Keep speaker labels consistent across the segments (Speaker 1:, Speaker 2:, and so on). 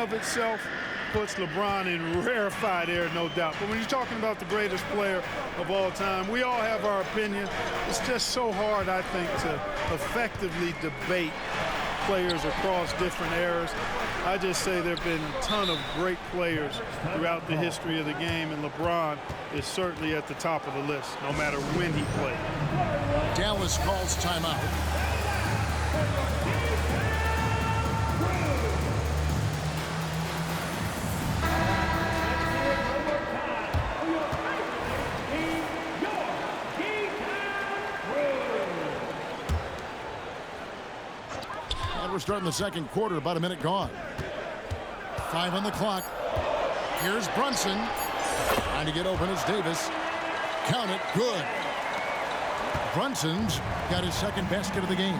Speaker 1: of itself puts LeBron in rarefied air, no doubt. But when you're talking about the greatest player of all time, we all have our opinion. It's just so hard, I think, to effectively debate players across different eras. I just say there have been a ton of great players throughout the history of the game, and LeBron is certainly at the top of the list, no matter when he played.
Speaker 2: Dallas calls timeout. We're starting the second quarter, about a minute gone. 5 on the clock. Here's Brunson. Trying to get open is Davis. Count it, good. Brunson's got his second basket of the game.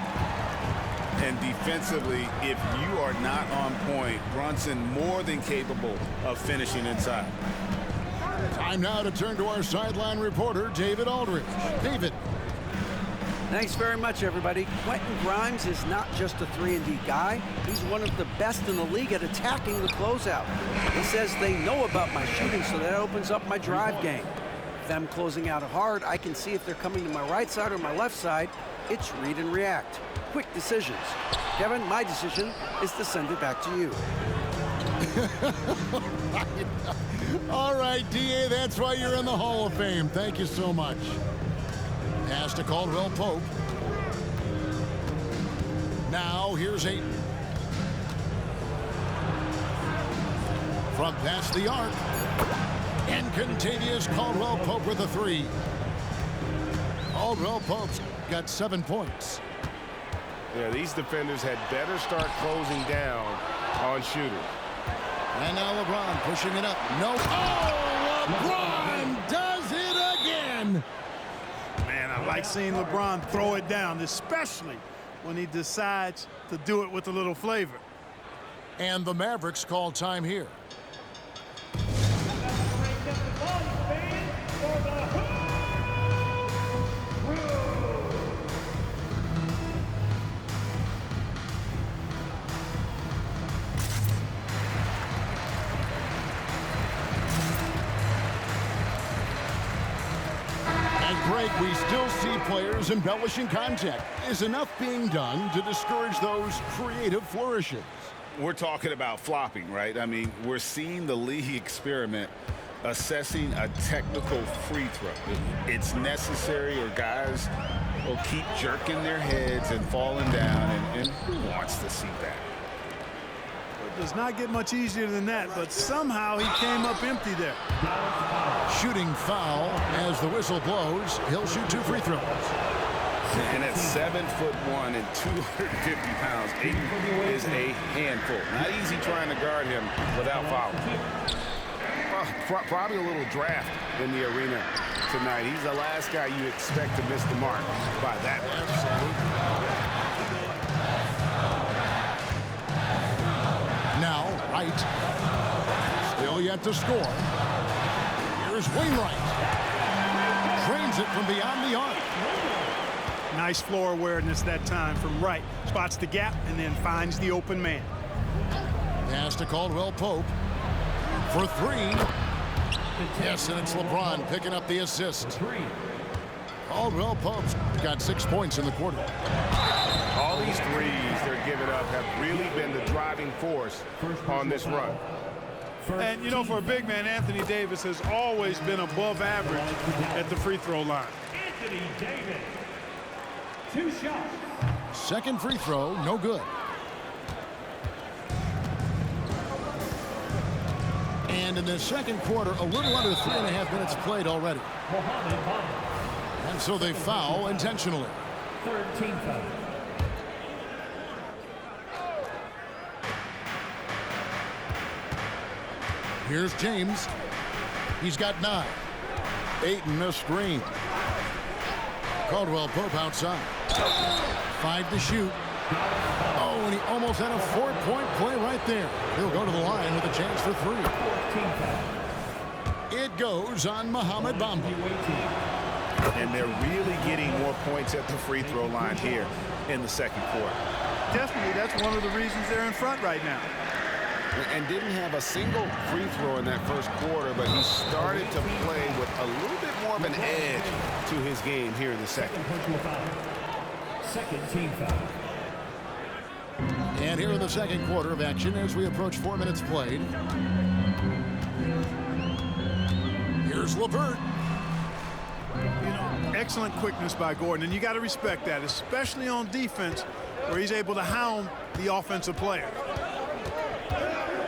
Speaker 3: And defensively, if you are not on point, Brunson more than capable of finishing inside.
Speaker 2: Time now to turn to our sideline reporter, David Aldridge. David.
Speaker 4: Thanks very much, everybody. Quentin Grimes is not just a 3-and-D guy. He's one of the best in the league at attacking the closeout. He says they know about my shooting, so that opens up my drive game. Them closing out hard, I can see if they're coming to my right side or my left side. It's read and react. Quick decisions. Kevin, my decision is to send it back to you.
Speaker 2: All right, D.A., that's why you're in the Hall of Fame. Thank you so much. Pass to Caldwell Pope. Now here's Ayton. From past the arc. And Contavious Caldwell Pope with a 3. Caldwell Pope's got 7 points.
Speaker 5: Yeah, these defenders had better start closing down on shooters.
Speaker 2: And now LeBron pushing it up. No. Oh, LeBron does it again.
Speaker 1: Man, I like seeing LeBron throw it down, especially when he decides to do it with a little flavor.
Speaker 2: And the Mavericks call time here. Break, we still see players embellishing contact. Is enough being done to discourage those creative flourishes?
Speaker 3: We're talking about flopping, right? I mean, we're seeing the league experiment assessing a technical free throw. It's necessary, or guys will keep jerking their heads and falling down, and who wants to see that?
Speaker 1: It does not get much easier than that, but somehow he came up empty there.
Speaker 2: Shooting foul as the whistle blows. He'll shoot 2 free throws.
Speaker 3: And at 7'1" and 250 pounds, Ayton is a handful. Not easy trying to guard him without fouling. Well, probably a little draft in the arena tonight. He's the last guy you expect to miss the mark by that much.
Speaker 2: Now, Wright. Still yet to score. Here's Wainwright. Drains it from beyond the arc.
Speaker 1: Nice floor awareness that time from Wright. Spots the gap and then finds the open man.
Speaker 2: Pass to Caldwell Pope for 3. Yes, and it's LeBron picking up the assist. Caldwell Pope's got 6 points in the quarter.
Speaker 5: All these threes they're giving up have really been the driving force on this run.
Speaker 1: And, you know, for a big man, Anthony Davis has always been above average at the free throw line.
Speaker 6: Anthony Davis. 2 shots.
Speaker 2: Second free throw, no good. And in the second quarter, a little under 3.5 minutes played already. And so they foul intentionally.
Speaker 6: 13 foul.
Speaker 2: Here's James. He's got 9. Ayton a screen. Caldwell Pope outside. 5 to shoot. Oh, and he almost had a 4-point play right there. He'll go to the line with a chance for 3. It goes on Mohamed Bamba.
Speaker 3: And they're really getting more points at the free throw line here in the second quarter.
Speaker 1: Definitely, that's one of the reasons they're in front right now.
Speaker 3: and didn't have a single free throw in that first quarter, but he started to play with a little bit more of an edge to his game here in the second.
Speaker 6: Second team foul.
Speaker 2: And here in the second quarter of action as we approach 4 minutes played. Here's LeVert.
Speaker 1: You know, excellent quickness by Gordon, and you got to respect that, especially on defense where he's able to hound the offensive player.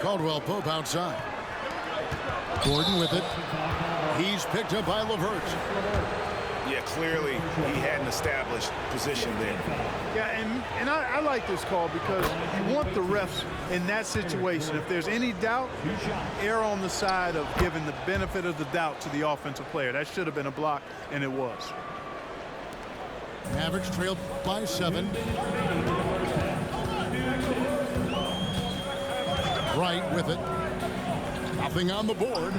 Speaker 2: Caldwell Pope outside. Gordon with it. He's picked up by LeVert.
Speaker 3: Yeah, clearly he had an established position there.
Speaker 1: Yeah, and I like this call because you want the refs in that situation. If there's any doubt, err on the side of giving the benefit of the doubt to the offensive player. That should have been a block, and it was.
Speaker 2: Mavericks trailed by 7. Wright with it. Nothing on the board.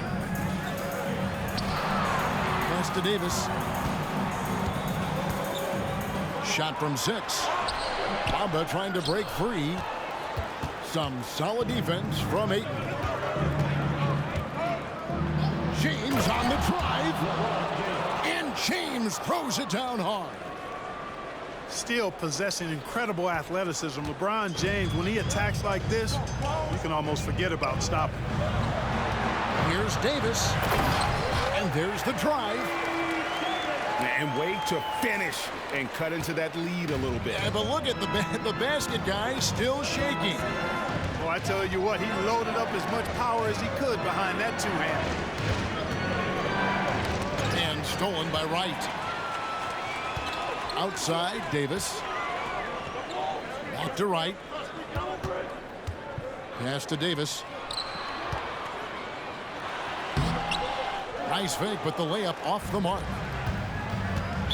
Speaker 2: Pass to Davis. Shot from 6. Bamba trying to break free. Some solid defense from Ayton. James on the drive. And James throws it down hard.
Speaker 1: Still possessing incredible athleticism. LeBron James, when he attacks like this, you can almost forget about stopping.
Speaker 2: Here's Davis. And there's the drive.
Speaker 3: And wait to finish and cut into that lead a little bit.
Speaker 2: Yeah, but look at the basket guy still shaking.
Speaker 1: Well, I tell you what, he loaded up as much power as he could behind that two-hand.
Speaker 2: And stolen by Wright. Outside, Davis. Back to Wright. Pass to Davis. Nice fake, but the layup off the mark.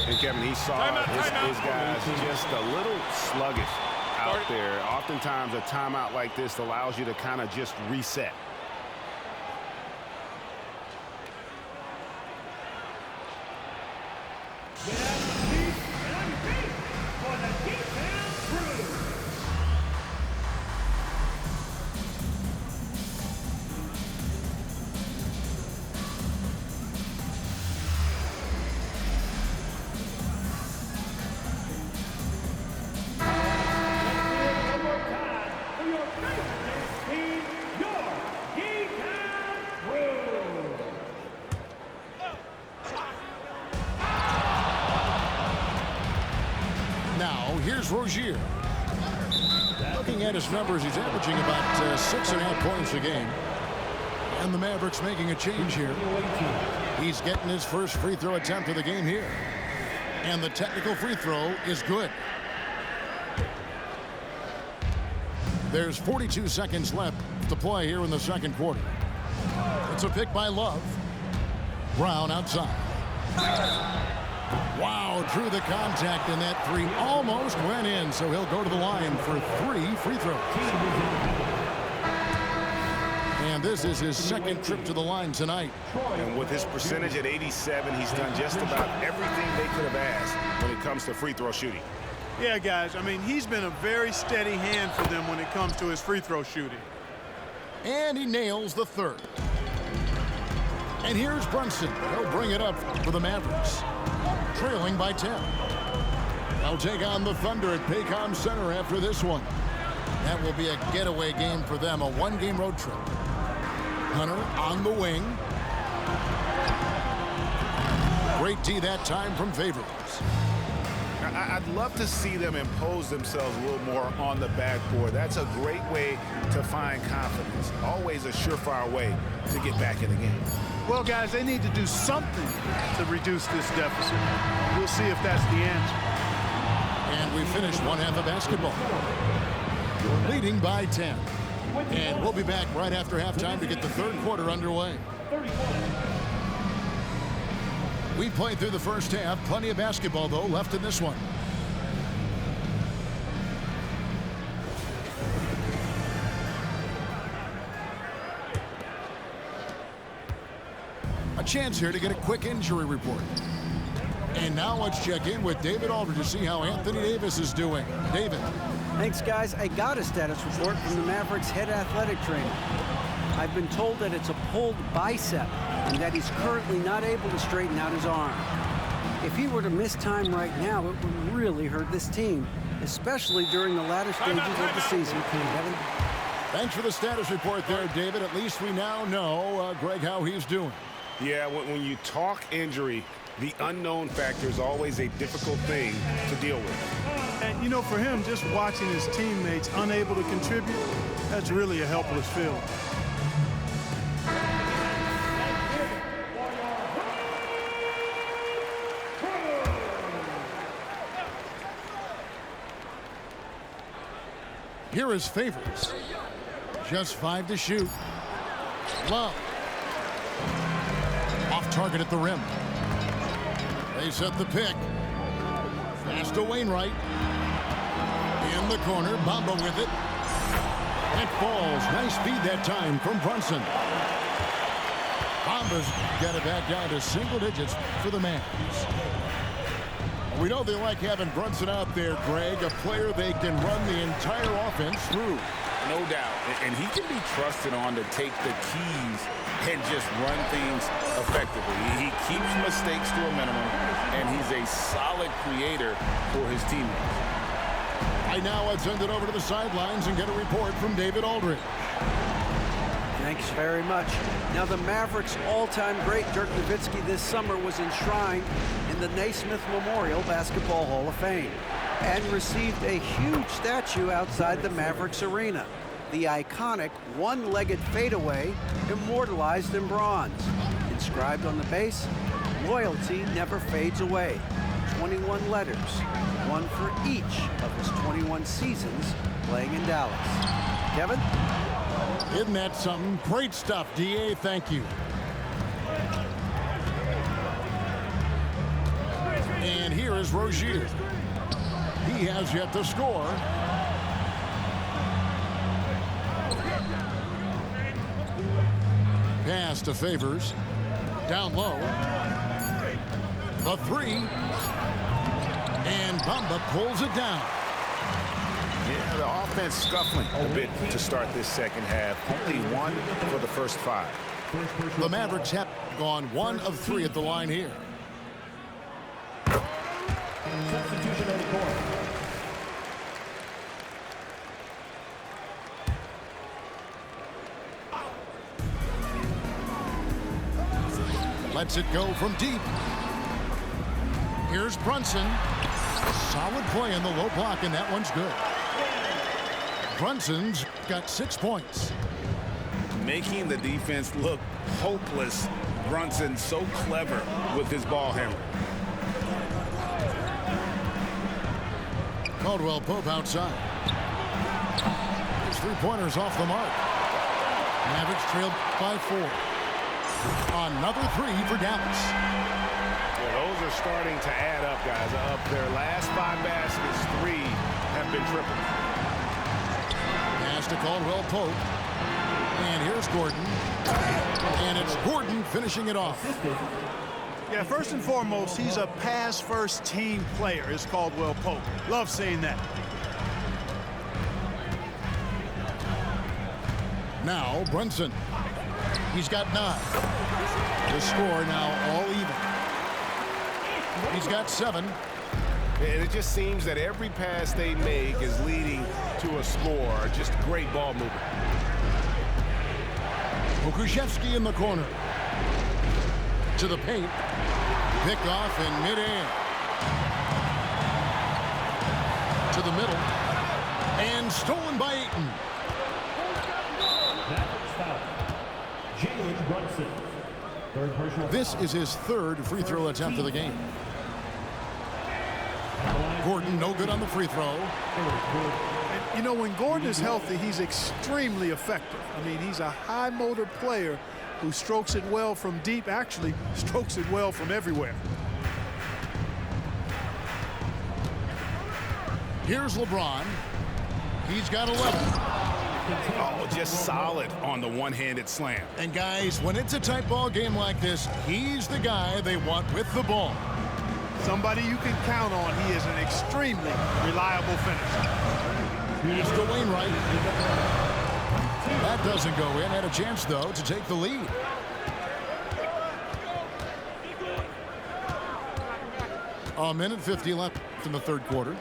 Speaker 3: And Kevin, he saw his guys just a little sluggish out there. Oftentimes a timeout like this allows you to kind of just reset.
Speaker 2: Here's Rozier. Looking at his numbers, he's averaging about 6.5 points a game. And the Mavericks making a change here. He's getting his first free throw attempt of the game here. And the technical free throw is good. There's 42 seconds left to play here in the second quarter. It's a pick by Love. Brown outside. Wow, drew the contact, and that three almost went in, so he'll go to the line for 3 free throws. And this is his second trip to the line tonight.
Speaker 3: And with his percentage at 87, he's done just about everything they could have asked when it comes to free throw shooting.
Speaker 1: Yeah, guys, I mean, he's been a very steady hand for them when it comes to his free throw shooting.
Speaker 2: And he nails the third. And here's Brunson. He'll bring it up for the Mavericks. Trailing by 10. They'll take on the Thunder at Paycom Center after this one. That will be a getaway game for them, a one-game road trip. Hunter on the wing. Great D that time from Favors.
Speaker 3: I'd love to see them impose themselves a little more on the backboard. That's a great way to find confidence. Always a surefire way to get back in the game.
Speaker 1: Well, guys, they need to do something to reduce this deficit. We'll see if that's the answer.
Speaker 2: And we finished one half of basketball. Leading by 10. And we'll be back right after halftime to get the third quarter underway. We played through the first half. Plenty of basketball, though, left in this one. A chance here to get a quick injury report. And now let's check in with David Aldridge to see how Anthony Davis is doing. David.
Speaker 4: Thanks, guys. I got a status report from the Mavericks head athletic trainer. I've been told that it's a pulled bicep and that he's currently not able to straighten out his arm. If he were to miss time right now, it would really hurt this team, especially during the latter stages of the season. Kevin?
Speaker 2: Thanks for the status report there, David. At least we now know, Greg, how he's doing.
Speaker 5: Yeah, when you talk injury, the unknown factor is always a difficult thing to deal with.
Speaker 1: And, you know, for him, just watching his teammates unable to contribute, that's really a helpless feeling.
Speaker 2: Here is Favors. Just 5 to shoot. Love. Off target at the rim. They set the pick. Pass to Wainwright. In the corner, Bamba with it. It falls. Nice speed that time from Brunson. Bamba's got it back down to single digits for the Mavs. We know they like having Brunson out there, Greg, a player they can run the entire offense through.
Speaker 3: No doubt. And he can be trusted on to take the keys and just run things effectively. He keeps mistakes to a minimum, and he's a solid creator for his teammates.
Speaker 2: Right now, let's send it over to the sidelines and get a report from David Aldridge.
Speaker 4: Thanks very much. Now, the Mavericks' all-time great Dirk Nowitzki this summer was enshrined in the Naismith Memorial Basketball Hall of Fame and received a huge statue outside the Mavericks arena. The iconic one-legged fadeaway immortalized in bronze. Inscribed on the base, loyalty never fades away. 21 letters, one for each of his 21 seasons playing in Dallas. Kevin?
Speaker 2: Isn't that something? Great stuff, D.A. Thank you. And here is Rozier. He has yet to score. Pass to Favors. Down low. The three. And Bamba pulls it down.
Speaker 3: Yeah, the offense scuffling a bit to start this second half. Only 1 for the first 5.
Speaker 2: The Mavericks have gone 1 of 3 at the line here.
Speaker 6: Substitution on the court.
Speaker 2: Lets it go from deep. Here's Brunson. Solid play in the low block, and that one's good. Brunson's got 6 points.
Speaker 3: Making the defense look hopeless. Brunson so clever with his ball handling.
Speaker 2: Caldwell Pope outside. His 3-pointers off the mark. Mavericks trailed by 4. Another 3 for Dallas.
Speaker 5: Well, those are starting to add up, guys. Of their last 5 baskets, 3 have been triple.
Speaker 2: Pass to Caldwell Pope. And here's Gordon. And it's Gordon finishing it off.
Speaker 1: Yeah, first and foremost, he's a pass-first team player, is Caldwell Pope. Love seeing that.
Speaker 2: Now Brunson. He's got 9. The score now all even. He's got 7.
Speaker 5: And it just seems that every pass they make is leading to a score. Just great ball movement.
Speaker 2: Okushevsky in the corner. To the paint. Pick off in midair. To the middle. And stolen by Ayton.
Speaker 6: Mavericks foul. Jalen Brunson. Third personal
Speaker 2: This
Speaker 6: foul.
Speaker 2: is his 3rd free throw attempt of the game. Gordon no good on the free throw.
Speaker 1: And, you know, when Gordon is healthy, he's extremely effective. I mean, he's a high-motor player who strokes it well from deep, actually strokes it well from everywhere.
Speaker 2: Here's LeBron. He's got 11.
Speaker 3: Oh, just solid on the one-handed slam.
Speaker 2: And guys, when it's a tight ball game like this, he's the guy they want with the ball.
Speaker 1: Somebody you can count on. He is an extremely reliable finisher.
Speaker 2: Pass to Wainwright. That doesn't go in. Had a chance, though, to take the lead. A minute 50 left in the third quarter.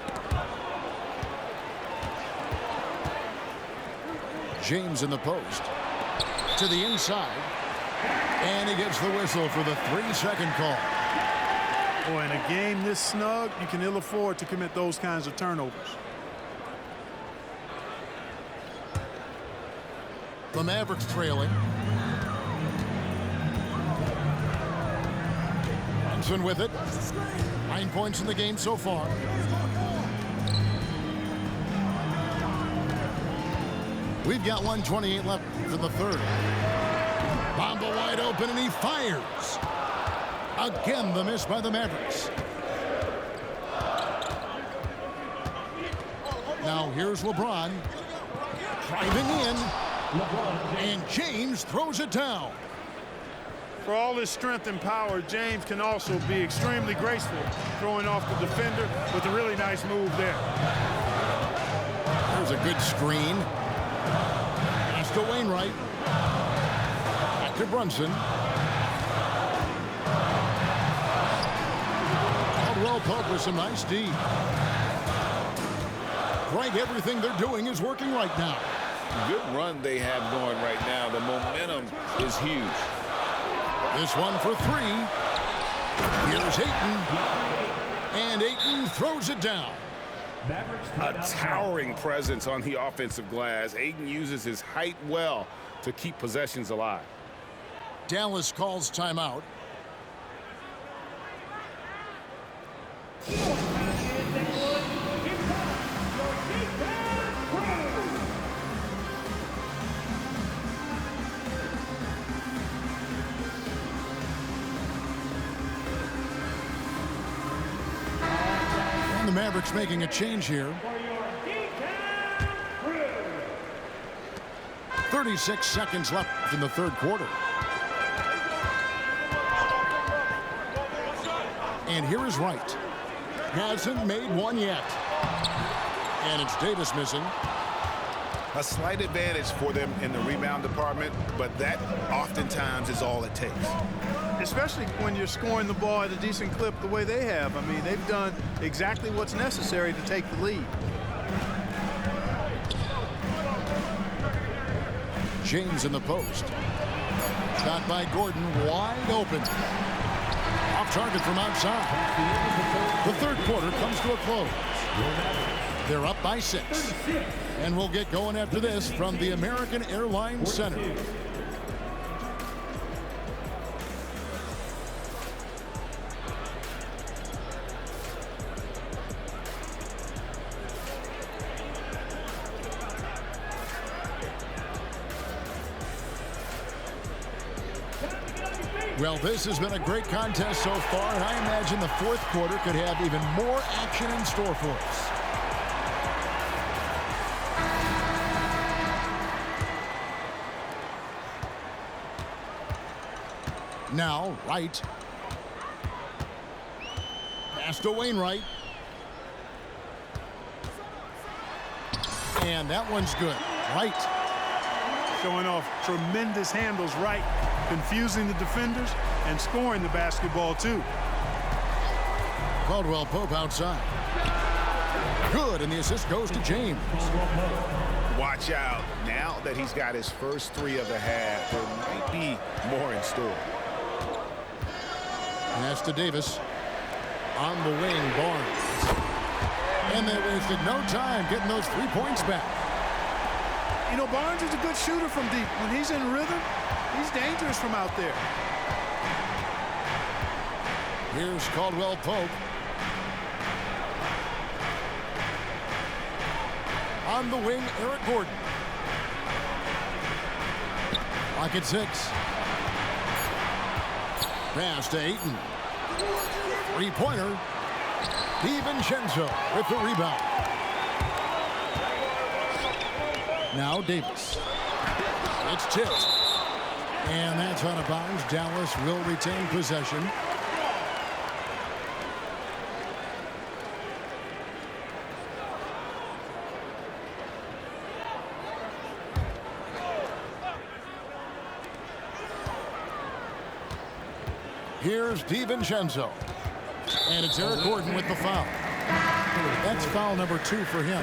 Speaker 2: James in the post. To the inside. And he gets the whistle for the 3-second call.
Speaker 1: Boy, in a game this snug, you can ill afford to commit those kinds of turnovers.
Speaker 2: The Mavericks trailing. Brunson with it. 9 points in the game so far. We've got 1:28 left in the third. Bamba wide open, and he fires. Again, the miss by the Mavericks. Now here's LeBron. Driving in. And James throws it down.
Speaker 1: For all his strength and power, James can also be extremely graceful, throwing off the defender with a really nice move there.
Speaker 2: There's a good screen. Pass to Wainwright. Back to Brunson. Caldwell Pope with some nice D. Greg, everything they're doing is working right now.
Speaker 3: Good run they have going right now. The momentum is huge.
Speaker 2: This one for three. Here's Ayton. And Ayton throws it down.
Speaker 3: A towering presence on the offensive glass. Ayton uses his height well to keep possessions alive.
Speaker 2: Dallas calls timeout. The Mavericks making a change here. 36 seconds left in the third quarter. And here is Wright. Hasn't made one yet. And it's Davis missing.
Speaker 5: A slight advantage for them in the rebound department, but that oftentimes is all it takes.
Speaker 1: Especially when you're scoring the ball at a decent clip the way they have. I mean, they've done exactly what's necessary to take the lead.
Speaker 2: James in the post. Shot by Gordon, wide open. Off target from outside. The third quarter comes to a close. They're up by 6. And we'll get going after this from the American Airlines Center. Well, this has been a great contest so far, and I imagine the fourth quarter could have even more action in store for us. Now, Wright. Pass to Wainwright. And that one's good. Wright.
Speaker 1: Showing off tremendous handles right, confusing the defenders and scoring the basketball too.
Speaker 2: Caldwell Pope outside. Good, and the assist goes to James.
Speaker 5: Watch out. Now that he's got his first 3 of the half, there might be more in store.
Speaker 2: Pass to Davis. On the wing, Barnes. And they wasted no time getting those 3 points back.
Speaker 1: You know, Barnes is a good shooter from deep. When he's in rhythm, he's dangerous from out there.
Speaker 2: Here's Caldwell Pope. On the wing, Eric Gordon. Lock at 6. Pass to Ayton. 3-pointer. DiVincenzo with the rebound. Now Davis. It's tipped. And that's out of bounds. Dallas will retain possession. Here's DiVincenzo. And it's Eric Gordon with the foul. That's foul number 2 for him.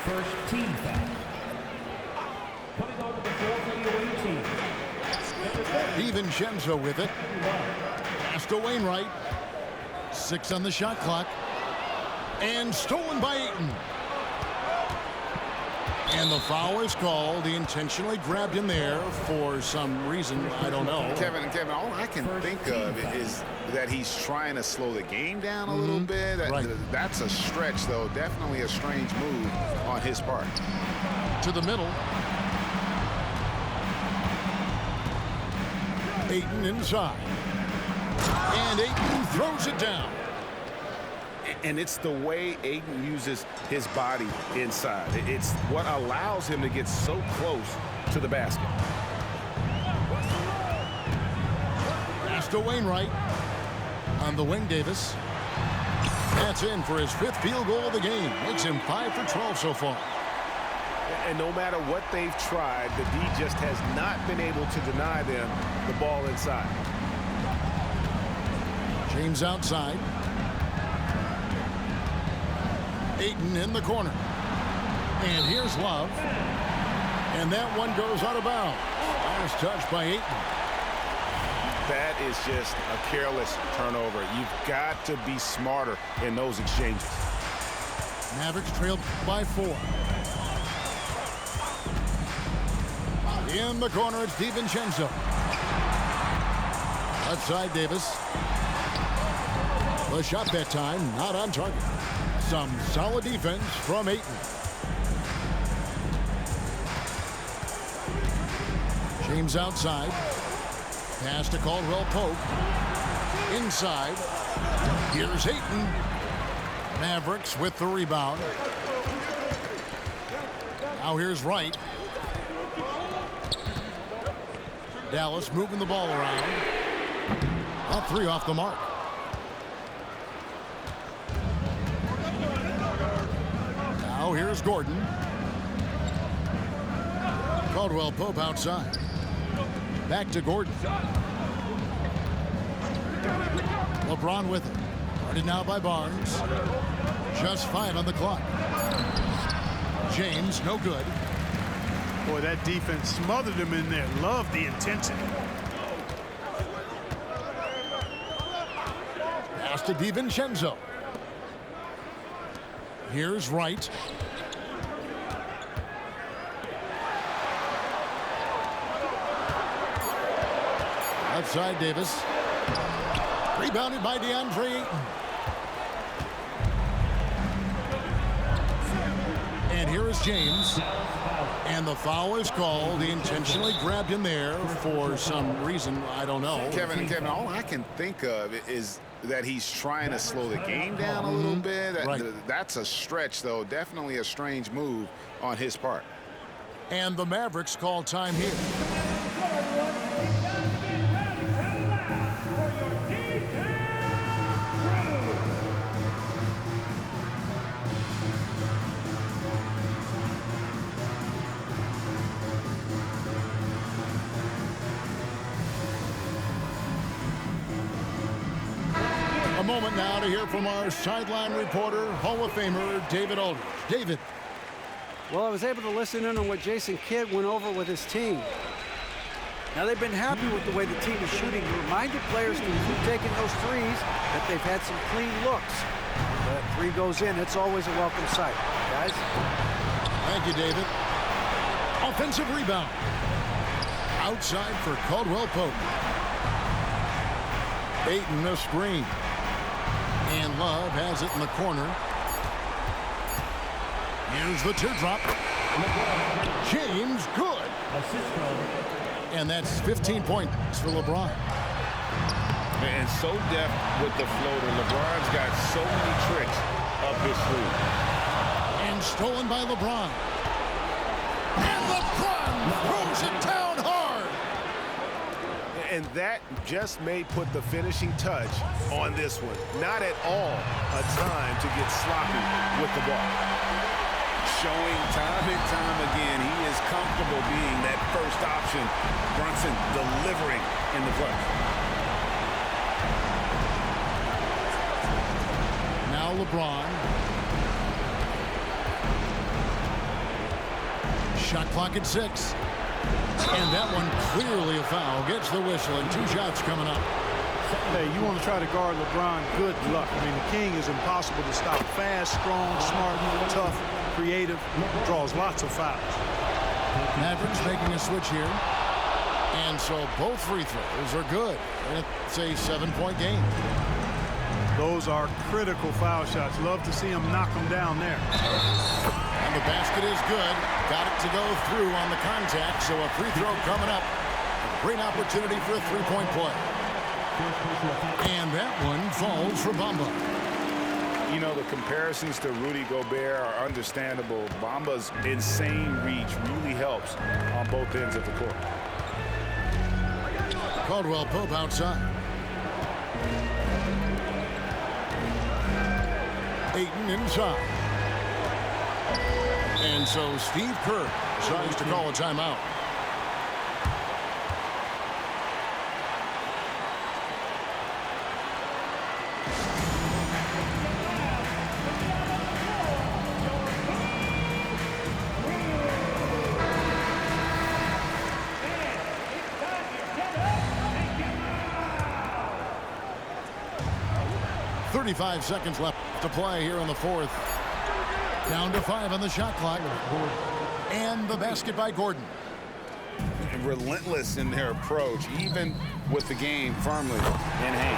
Speaker 6: First team foul. Coming over the floor for the away team.
Speaker 2: DiVincenzo with it. Pass to Wainwright. 6 on the shot clock. And stolen by Ayton. And the foul is called. He intentionally grabbed him there for some reason. I don't know.
Speaker 3: Kevin, all I can think of is that he's trying to slow the game down a little bit.
Speaker 2: Right.
Speaker 3: That's a stretch, though. Definitely a strange move on his part.
Speaker 2: To the middle. Ayton inside. And Ayton throws it down.
Speaker 3: And it's the way Ayton uses his body inside. It's what allows him to get so close to the basket.
Speaker 2: Pass to Wainwright. On the wing, Davis. That's in for his 5th field goal of the game. Makes him 5 for 12 so far.
Speaker 5: And no matter what they've tried, the D just has not been able to deny them the ball inside.
Speaker 2: James outside. Ayton in the corner. And here's Love. And that one goes out of bounds. Last touch by Ayton.
Speaker 3: That is just a careless turnover. You've got to be smarter in those exchanges.
Speaker 2: Mavericks trailed by 4. In the corner, it's DiVincenzo. Outside Davis. The shot that time, not on target. Some solid defense from Ayton. James outside. Pass to Caldwell Pope. Inside. Here's Ayton. Mavericks with the rebound. Now here's Wright. Dallas moving the ball around. All 3 off the mark. Now here's Gordon. Caldwell Pope outside. Back to Gordon. LeBron with it. Guarded now by Barnes. Just 5 on the clock. James, no good.
Speaker 1: Boy, that defense smothered him in there. Love the intensity.
Speaker 2: Pass to DiVincenzo. Here's Wright. Outside Davis. Rebounded by DeAndre Ayton. And here is James. And the foul is called. He intentionally grabbed him there for some reason. I don't know.
Speaker 3: Kevin, all I can think of is that he's trying to slow the game down a little bit.
Speaker 2: Right.
Speaker 3: That's a stretch, though. Definitely a strange move on his part.
Speaker 2: And the Mavericks call time here. A moment now to hear from our sideline reporter, Hall of Famer David Aldridge. David.
Speaker 4: Well, I was able to listen in on what Jason Kidd went over with his team. Now, they've been happy with the way the team is shooting. He reminded players to keep taking those threes, that they've had some clean looks. That 3 goes in, it's always a welcome sight, guys.
Speaker 2: Thank you, David. Offensive rebound. Outside for Caldwell Pope. Ayton a screen. And Love has it in the corner. Here's the teardrop. James, good. And that's 15 points for LeBron.
Speaker 3: And so deft with the floater. LeBron's got so many tricks up his sleeve.
Speaker 2: And stolen by LeBron. And LeBron throws it down hard.
Speaker 5: And that just may put the finishing touch on this one. Not at all a time to get sloppy with the ball.
Speaker 3: Showing time and time again he is comfortable being that first option. Brunson delivering in the clutch.
Speaker 2: now LeBron. Shot clock at 6. And that one clearly a foul. Gets the whistle and 2 shots coming up.
Speaker 1: Hey, you want to try to guard LeBron, good luck. I mean, the king is impossible to stop. Fast, strong, smart, tough, creative, draws lots of fouls.
Speaker 2: Mavericks making a switch here. And so both free throws are good. And it's a 7-point game.
Speaker 1: Those are critical foul shots. Love to see him knock them down there.
Speaker 2: And the basket is good. Got it to go through on the contact. So a free throw coming up. A great opportunity for a 3-point play. And that one falls for Bamba.
Speaker 3: You know, the comparisons to Rudy Gobert are understandable. Bamba's insane reach really helps on both ends of the court.
Speaker 2: Caldwell Pope outside. Ayton inside. And so Steve Kerr decides to call a timeout. .35 seconds left to play here in the 4th. Down to 5 on the shot clock. And the basket by Gordon.
Speaker 3: And relentless in their approach, even with the game firmly in hand.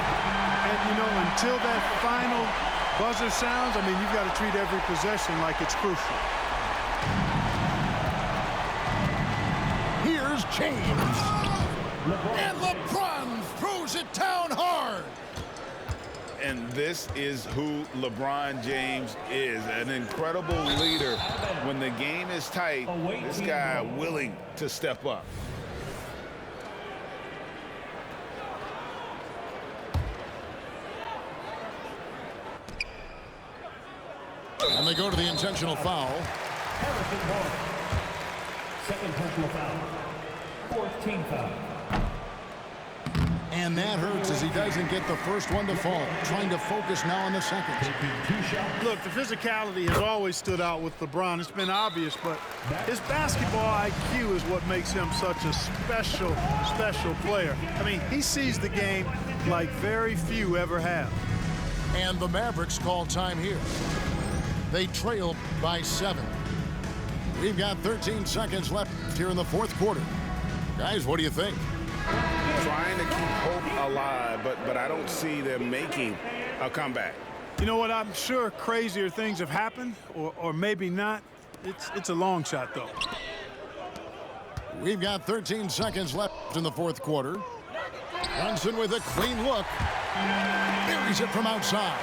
Speaker 1: And, you know, until that final buzzer sounds, I mean, you've got to treat every possession like it's crucial.
Speaker 2: Here's James. And LeBron throws it down hard.
Speaker 3: And this is who LeBron James is, an incredible leader. When the game is tight, this guy willing to step up.
Speaker 2: And they go to the intentional foul.
Speaker 6: Harrison Barnes. Second personal foul. 4th team foul.
Speaker 2: And that hurts as he doesn't get the first one to fall. Trying to focus now on the second.
Speaker 1: Look, the physicality has always stood out with LeBron. It's been obvious, but his basketball IQ is what makes him such a special player. I mean, he sees the game like very few ever have.
Speaker 2: And the Mavericks call time here. They trail by 7. We've got 13 seconds left here in the 4th quarter. Guys, what do you think?
Speaker 3: Trying to keep hope alive, but I don't see them making a comeback.
Speaker 1: You know what? I'm sure crazier things have happened, or maybe not. It's a long shot, though.
Speaker 2: We've got 13 seconds left in the 4th quarter. Brunson with a clean look. Buries it from outside.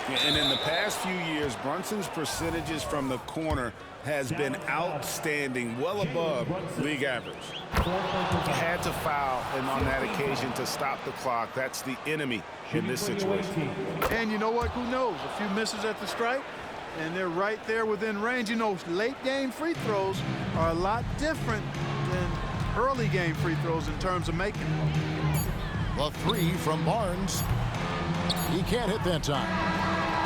Speaker 3: And in the past few years, Brunson's percentages from the corner has been outstanding, well above league average. Had to foul, and on that occasion to stop the clock. That's the enemy in this situation.
Speaker 1: And you know what? Who knows? A few misses at the stripe, and they're right there within range. You know, late game free throws are a lot different than early game free throws in terms of making them.
Speaker 2: The 3 from Barnes. He can't hit that time.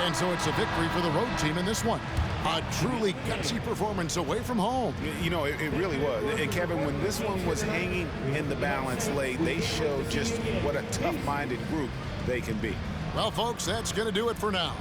Speaker 2: And so it's a victory for the road team in this one. A truly gutsy performance away from home.
Speaker 3: You know, it really was. And Kevin, when this one was hanging in the balance late, they showed just what a tough-minded group they can be.
Speaker 2: Well, folks, that's going to do it for now.